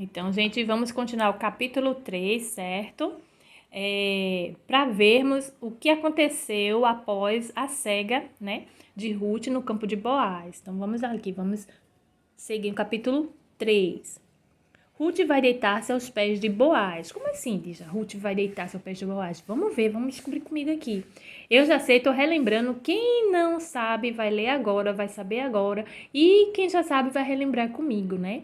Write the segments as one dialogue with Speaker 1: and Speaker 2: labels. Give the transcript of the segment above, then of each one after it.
Speaker 1: Então, gente, vamos continuar o capítulo 3, certo? Para vermos o que aconteceu após a cega, né, de Ruth no campo de Boaz. Então, vamos aqui, vamos seguir o capítulo 3. Ruth vai deitar-se aos pés de Boaz. Como assim, Dija? Ruth vai deitar-se aos pés de Boaz? Vamos ver, vamos descobrir comigo aqui. Eu já sei, tô relembrando. Quem não sabe vai ler agora, vai saber agora. E quem já sabe vai relembrar comigo, né?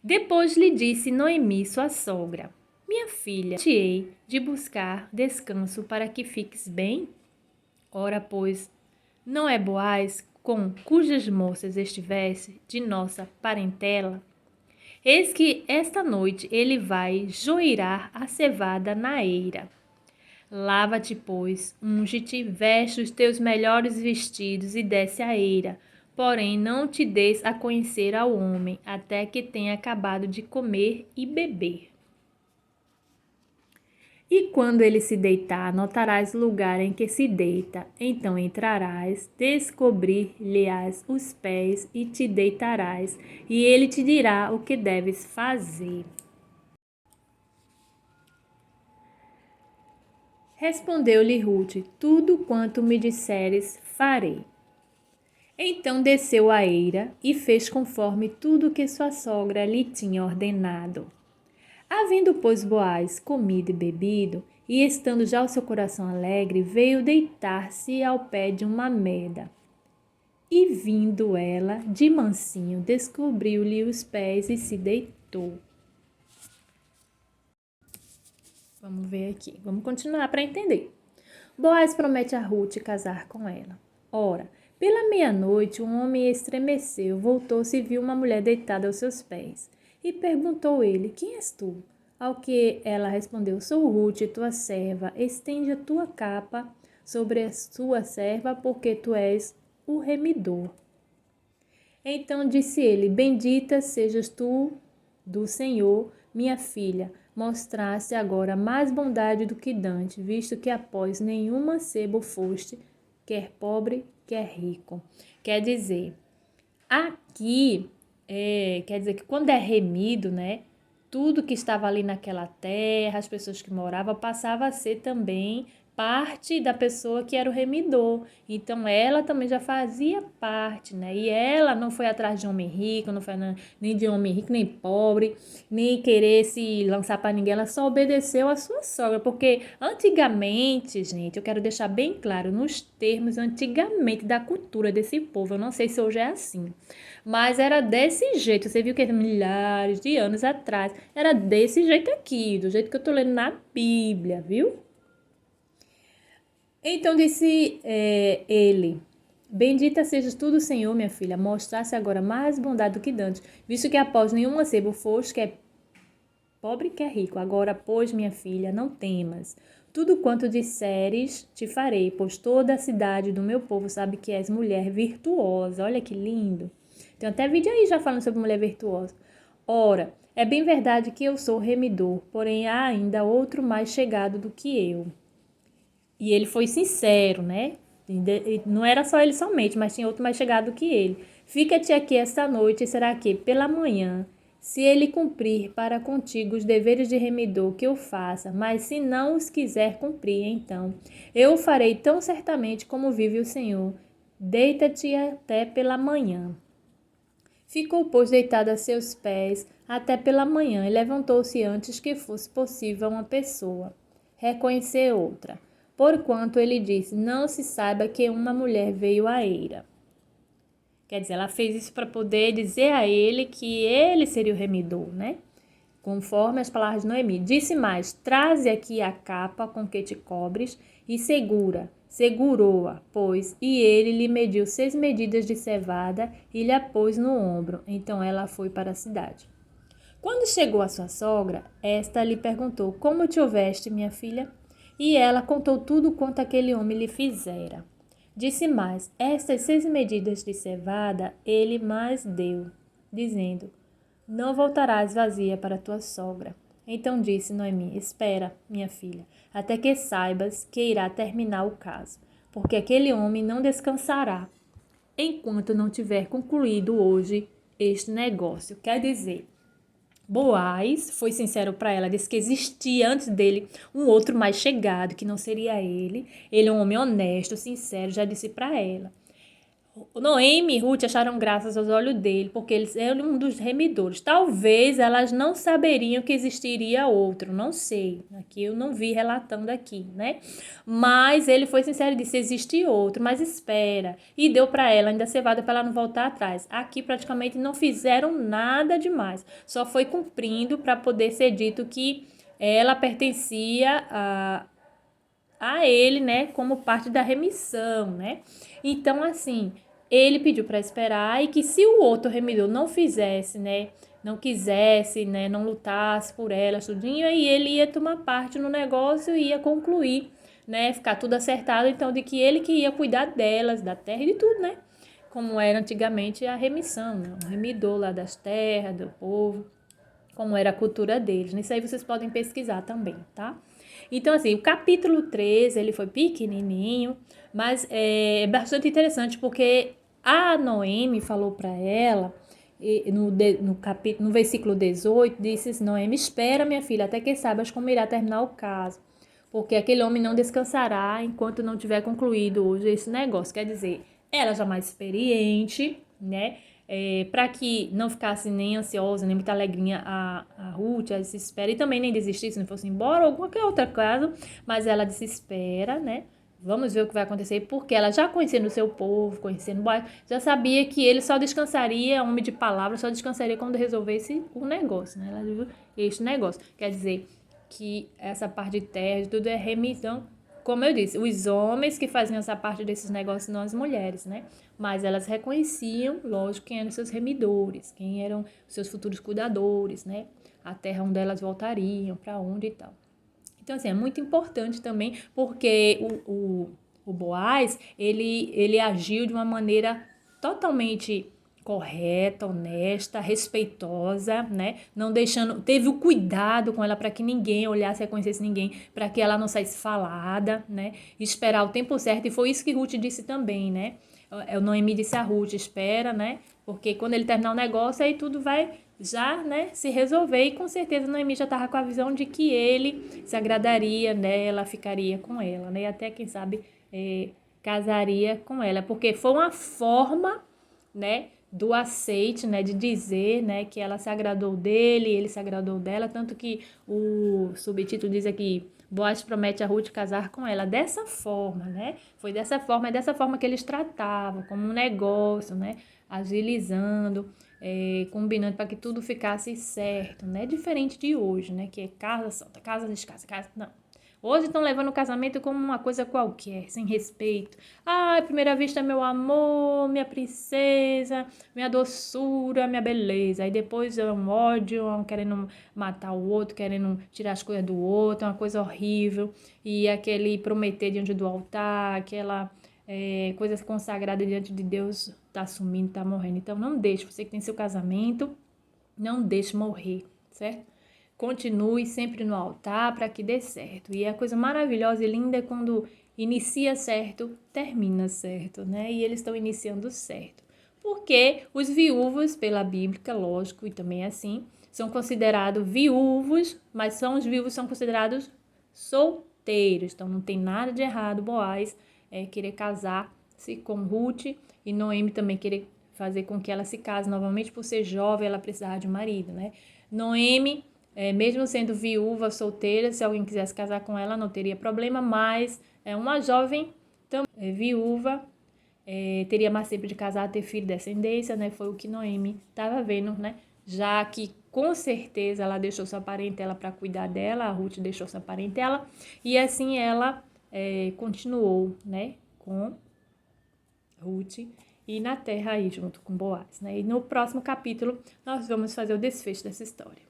Speaker 1: Depois lhe disse Noemi, sua sogra: Minha filha, te-ei de buscar descanso para que fiques bem? Ora, pois, não é Boaz com cujas moças estivesse de nossa parentela? Eis que esta noite ele vai joirar a cevada na eira. Lava-te, pois, unge-te, veste os teus melhores vestidos e desce à eira. Porém, não te des a conhecer ao homem, até que tenha acabado de comer e beber. E quando ele se deitar, notarás o lugar em que se deita. Então entrarás, descobrir-lhe-ás os pés e te deitarás, e ele te dirá o que deves fazer. Respondeu-lhe Ruth: Tudo quanto me disseres, farei. Então desceu a eira e fez conforme tudo que sua sogra lhe tinha ordenado. Havendo, pois, Boaz comido e bebido, e estando já o seu coração alegre, veio deitar-se ao pé de uma meda. E vindo ela, de mansinho, descobriu-lhe os pés e se deitou. Vamos ver aqui, vamos continuar para entender. Boaz promete a Ruth casar com ela. Ora, pela meia-noite, um homem estremeceu, voltou-se e viu uma mulher deitada aos seus pés. E perguntou ele: Quem és tu? Ao que ela respondeu: Sou Ruth, tua serva. Estende a tua capa sobre a tua serva, porque tu és o remidor. Então disse ele: Bendita sejas tu do Senhor, minha filha. Mostraste agora mais bondade do que Dante, visto que após nenhum mancebo foste, quer pobre, quer rico. Quer dizer, aqui, quer dizer que quando é remido, né? Tudo que estava ali naquela terra, as pessoas que moravam, passava a ser também parte da pessoa que era o remidor. Então, ela também já fazia parte, né? E ela não foi atrás de homem rico, não foi nem de homem rico, nem pobre, nem querer se lançar para ninguém. Ela só obedeceu a sua sogra, porque antigamente, gente, eu quero deixar bem claro, nos termos antigamente da cultura desse povo, eu não sei se hoje é assim, mas era desse jeito. Você viu que milhares de anos atrás era desse jeito aqui, do jeito que eu tô lendo na Bíblia, viu? Então disse ele: Bendita sejas tu do Senhor, minha filha, mostrasse agora mais bondade do que dantes, visto que após nenhum mancebo foste, que é pobre que é rico. Agora, pois, minha filha, não temas. Tudo quanto disseres, te farei, pois toda a cidade do meu povo sabe que és mulher virtuosa. Olha que lindo. Tem até vídeo aí já falando sobre mulher virtuosa. Ora, é bem verdade que eu sou remidor, porém há ainda outro mais chegado do que eu. E ele foi sincero, né? Não era só ele somente, mas tinha outro mais chegado do que ele. Fica-te aqui esta noite, e será que pela manhã, se ele cumprir para contigo os deveres de remidor que eu faça, mas se não os quiser cumprir, então eu o farei tão certamente como vive o Senhor. Deita-te até pela manhã. Ficou, pois, deitado a seus pés até pela manhã e levantou-se antes que fosse possível uma pessoa reconhecer outra. Porquanto ele disse: Não se saiba que uma mulher veio à eira. Quer dizer, ela fez isso para poder dizer a ele que ele seria o remidor, né? Conforme as palavras de Noemi. Disse mais: Traze aqui a capa com que te cobres e segura. Segurou-a, pois, e ele lhe mediu 6 medidas de cevada e lhe a pôs no ombro. Então ela foi para a cidade. Quando chegou a sua sogra, esta lhe perguntou: Como te houveste, minha filha? E ela contou tudo quanto aquele homem lhe fizera. Disse mais: Estas 6 medidas de cevada ele mais deu, dizendo: Não voltarás vazia para tua sogra. Então disse Noemi: Espera, minha filha, até que saibas que irá terminar o caso, porque aquele homem não descansará enquanto não tiver concluído hoje este negócio. Quer dizer, Boaz foi sincero para ela, disse que existia antes dele um outro mais chegado, que não seria ele. Ele é um homem honesto, sincero, já disse para ela. Noemi e Ruth acharam graças aos olhos dele, porque eles eram um dos remidores. Talvez elas não saberiam que existiria outro, não sei. Aqui eu não vi relatando aqui, né? Mas ele foi sincero e disse: existe outro, mas espera. E deu para ela ainda cevada para ela não voltar atrás. Aqui praticamente não fizeram nada demais, só foi cumprindo para poder ser dito que ela pertencia a ele, né, como parte da remissão, né? Então, assim, ele pediu para esperar e que se o outro remidor não fizesse, né, não quisesse, né, não lutasse por ela, tudinho, aí ele ia tomar parte no negócio e ia concluir, né, ficar tudo acertado, então, de que ele que ia cuidar delas, da terra e de tudo, né? Como era antigamente a remissão, né? O remidor lá das terras, do povo, como era a cultura deles. Nisso aí vocês podem pesquisar também, tá? Então, assim, o capítulo 13, ele foi pequenininho, mas é bastante interessante porque a Noemi falou para ela, no versículo 18, disse: Noemi, espera, minha filha, até que saibas como irá terminar o caso, porque aquele homem não descansará enquanto não tiver concluído hoje esse negócio. Quer dizer, ela já mais experiente, né? Para que não ficasse nem ansiosa, nem muita alegrinha a Ruth, ela se espera, e também nem desistisse, se não fosse embora, ou qualquer outra caso, mas ela desespera, né? Vamos ver o que vai acontecer, porque ela já conhecendo o seu povo, conhecendo o bairro, já sabia que ele só descansaria, homem de palavra, só descansaria quando resolvesse o negócio, né? Ela viu este negócio. Quer dizer, que essa parte de terra, tudo é remissão. Como eu disse, os homens que faziam essa parte desses negócios, não as mulheres, né? Mas elas reconheciam, lógico, quem eram seus remidores, quem eram seus futuros cuidadores, né? A terra onde elas voltariam, para onde e tal. Então, assim, é muito importante também, porque o Boaz, ele agiu de uma maneira totalmente correta, honesta, respeitosa, né? Não deixando, teve o cuidado com ela para que ninguém olhasse, reconhecesse ninguém, para que ela não saísse falada, né? Esperar o tempo certo, e foi isso que Ruth disse também, né? O Noemi disse a Ruth: espera, né? Porque quando ele terminar o negócio, aí tudo vai já, né, se resolver. E com certeza Noemi já estava com a visão de que ele se agradaria dela, ficaria com ela, né? E até, quem sabe, casaria com ela. Porque foi uma forma, né, do aceite, né, de dizer, né, que ela se agradou dele, ele se agradou dela, tanto que o subtítulo diz aqui: Boaz promete a Ruth casar com ela. Dessa forma, né? Foi dessa forma, é dessa forma que eles tratavam, como um negócio, né? Agilizando, combinando para que tudo ficasse certo, né? Diferente de hoje, né? Que é casa solta, casa descasa, casa... Não. Hoje estão levando o casamento como uma coisa qualquer, sem respeito. Ai, primeira vista, meu amor, minha princesa, minha doçura, minha beleza. Aí depois é um ódio, querendo matar o outro, querendo tirar as coisas do outro, é uma coisa horrível. E aquele prometer diante do altar, aquela coisa consagrada diante de Deus, tá sumindo, tá morrendo. Então não deixe, você que tem seu casamento, não deixe morrer, certo? Continue sempre no altar para que dê certo. E a coisa maravilhosa e linda é quando inicia certo, termina certo, né? E eles estão iniciando certo. Porque os viúvos, pela Bíblia, lógico, e também assim, são considerados viúvos, mas os viúvos são considerados solteiros. Então não tem nada de errado Boaz querer casar-se com Ruth, e Noemi também querer fazer com que ela se case novamente. Por ser jovem, ela precisava de um marido, né? Noemi, mesmo sendo viúva, solteira, se alguém quisesse casar com ela, não teria problema, mas uma jovem viúva teria mais tempo de casar, ter filho, descendência, né? Foi o que Noemi estava vendo, né? Já que com certeza ela deixou sua parentela para cuidar dela, a Ruth deixou sua parentela, e assim ela continuou, né? Com Ruth e na terra aí junto com Boaz, né? E no próximo capítulo nós vamos fazer o desfecho dessa história.